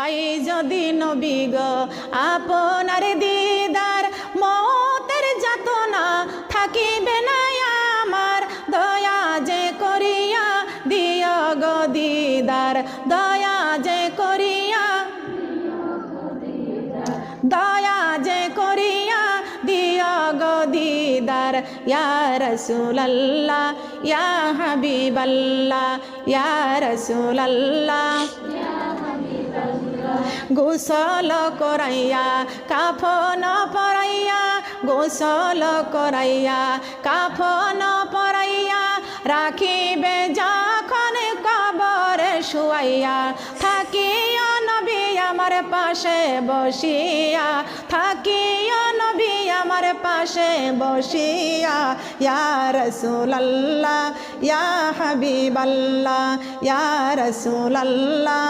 পাই যদি নবী গো আপনার দিদার, মতের যাতনা থাকিবে না আমার, দয়া যে করিয়া দিও গো দিদার, দয়া যে করিয়া, দয়া যে করিয়া দিও গো দিদার। ইয়া রাসূলুল্লাহ ইয়া হাবিবাল্লাহ ইয়া রাসূলুল্লাহ, গোসল করাইয়া কাফন পরাইয়া, গোসল করাইয়া কাফন পরাইয়া, রাখিবে যখন কবরে শুয়াইয়া, থাকিও নবী আমার পাশে বসিয়া, থাকিও নবী আমার পাশে বসিয়া। ইয়া রাসূলুল্লাহ ইয়া হাবিবাল্লাহ ইয়া রাসূলুল্লাহ।